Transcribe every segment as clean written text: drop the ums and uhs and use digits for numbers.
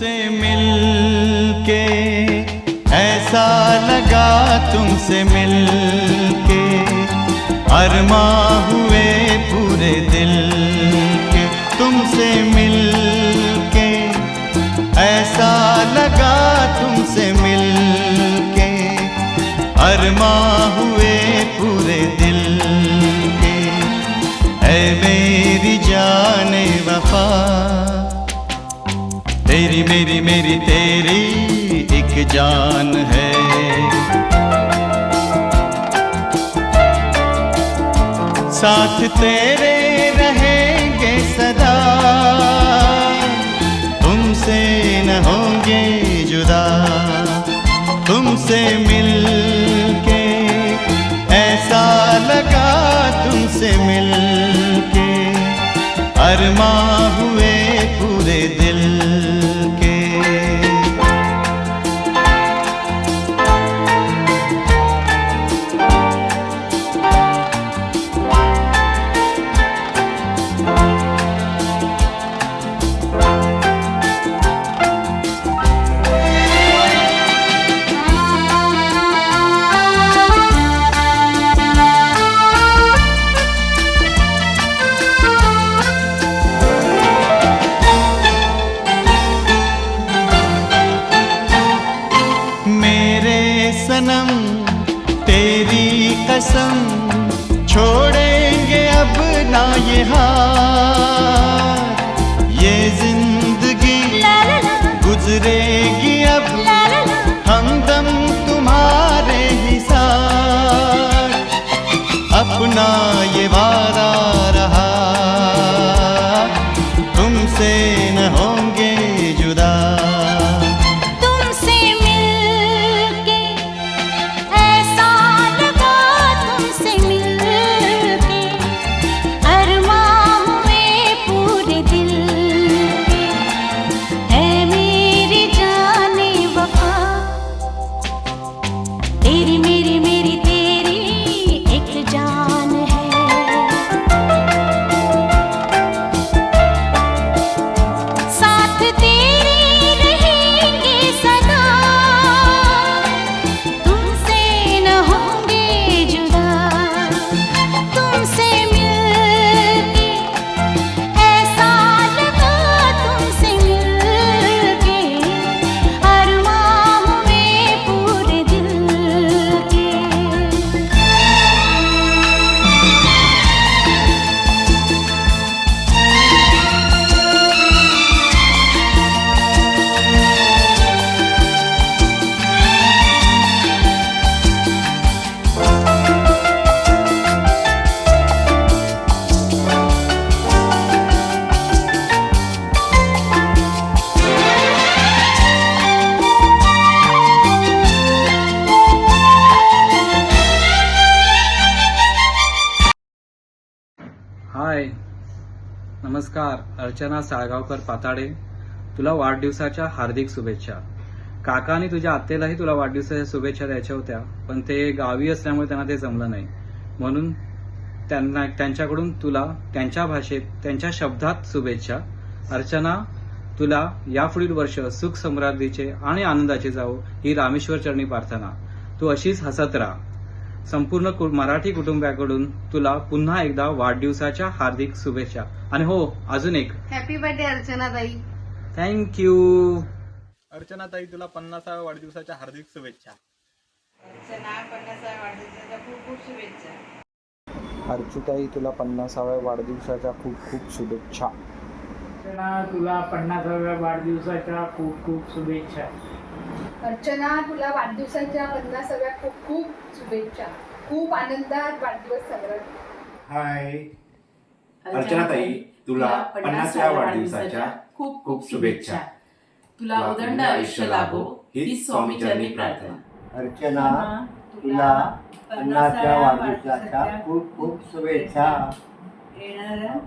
तुमसे मिलके ऐसा लगा, तुमसे मिलके अरमां हुए पूरे दिल के। तुमसे मिलके ऐसा लगा, तुमसे मिलके अरमां हुए पूरे दिल के। ऐ मेरी जाने वफा, तेरी मेरी मेरी तेरी एक जान है। साथ तेरे रहेंगे सदा, तुमसे न होंगे जुदा। तुमसे मिलके ऐसा लगा, तुमसे मिलके अरमां हुए पूरे दिल के। सनम तेरी कसम, छोड़ेंगे अब ना ये हाथ। ये जिंदगी गुजरेगी अब हमदम तुम्हारे ही साथ। अपना ये वादा रहा, तुमसे न होंगे जुदा। हाय, नमस्कार. अर्चना साळगावकर पाताडे, तुला वाढदिवसाच्या हार्दिक शुभेच्छा. काकाने तुझ्या आत्तेलाही तुला वाढदिवसाच्या शुभेच्छा द्यायच्या होत्या, पण ते गावी असल्यामुळे त्यांना ते जमलं नाही. म्हणून त्यांच्याकडून तुला त्यांच्या भाषेत, त्यांच्या शब्दात शुभेच्छा. अर्चना, तुला यापुढील वर्ष सुख समृद्धीचे आणि आनंदाचे जावो ही रामेश्वर चरणी प्रार्थना. तू अशीच हसत राहा. संपूर्ण मराठी कुटुंबाकडून तुला पुन्हा एकदा वाढदिवसाच्या हार्दिक शुभेच्छा. आणि हो, अजून एक हॅपी बर्थडे अर्चना ताई. थँक्यू. अर्चना ताई, तुला 50व्या वाढदिवसाच्या हार्दिक शुभेच्छा. अर्चना 50व्या वाढदिवसाच्या खूप खूप शुभेच्छा. अर्चुताई, तुला 50व्या वाढदिवसाच्या खूप खूप शुभेच्छा. अर्चना, तुला 50व्या वाढदिवसाच्या खूप खूप शुभेच्छा. अर्चना, तुला वाढदिवसाच्या 50व्या खूप खूप शुभेच्छा. खूप आनंदात वाढदिवस साजरा. हाय अर्चना ताई, तुला 50व्या वाढदिवसाच्या खूप खूप शुभेच्छा. तुला उदंड आयुष्य लाभो ही स्वामीचरणी प्रार्थना. अर्चना, तुला 50व्या वाढदिवसाच्या खूप खूप शुभेच्छा.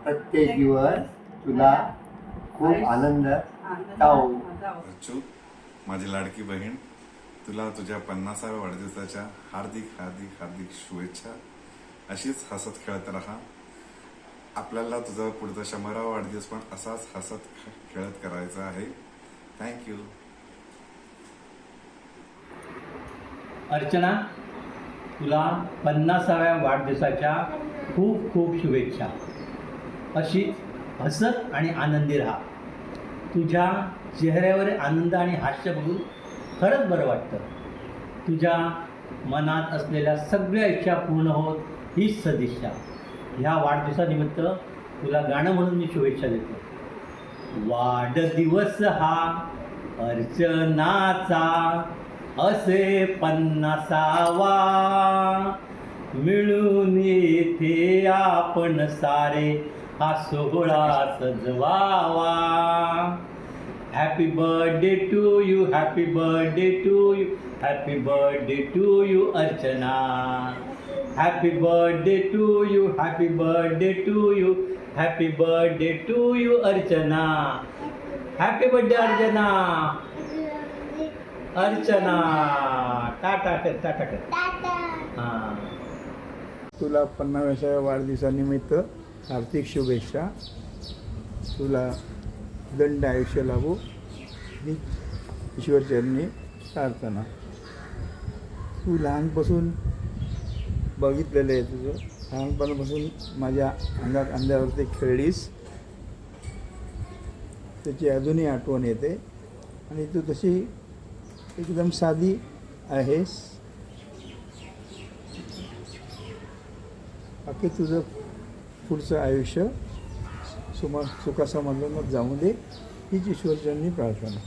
प्रत्येक दिवस तुला खूप आनंद जावो. अर्चू, माझी लाडकी बहीण, तुला तुझ्या 50व्या वाढदिवसाच्या हार्दिक हार्दिक हार्दिक शुभेच्छा. अशीच हसत खेळत राहा. आपल्याला तुझा पुढचा 100वा वाढदिवस पण असाच हसत खेळत करायचा आहे. थँक्यू. अर्चना, तुला 50व्या वाढदिवसाच्या खूप खूप शुभेच्छा. अशीच हसत आणि आनंदी राहा. तुझ्या चेहऱ्यावर आनंद आणि हास्य बघून खरंच बरं वाटतं. तुझ्या मनात असलेल्या सगळ्या इच्छा पूर्ण होत हीच सदिच्छा. ह्या वाढदिवसानिमित्त तुला गाणं म्हणून मी शुभेच्छा देतो. वाढदिवस हा अर्चनाचा असे 50वा, मिळून येथे आपण सारे हा सोहळा सजवावा. Happy birthday to you, happy birthday to you, happy birthday to you Archana. Happy birthday to you, happy birthday to you, happy birthday to you Archana. Happy birthday Archana. Archana tata कर, टाटा कर. हां, तुला 50व्या वाढदिवसानिमित्त हार्दिक शुभेच्छा. तुला दंड आयुष्य लाभो ही ईश्वरचरणी प्रार्थना. तू लहानपासून बघितलेलं आहे, तुझं लहानपणापासून माझ्या अंगात अंगावरती खेळलीस, त्याची अजूनही आठवण येते. आणि तू तशी एकदम साधी आहेस. बाकी तुझं पुढचं आयुष्य सुखासमाधानात जाऊ दे हीच ईश्वरचरणी प्रार्थना.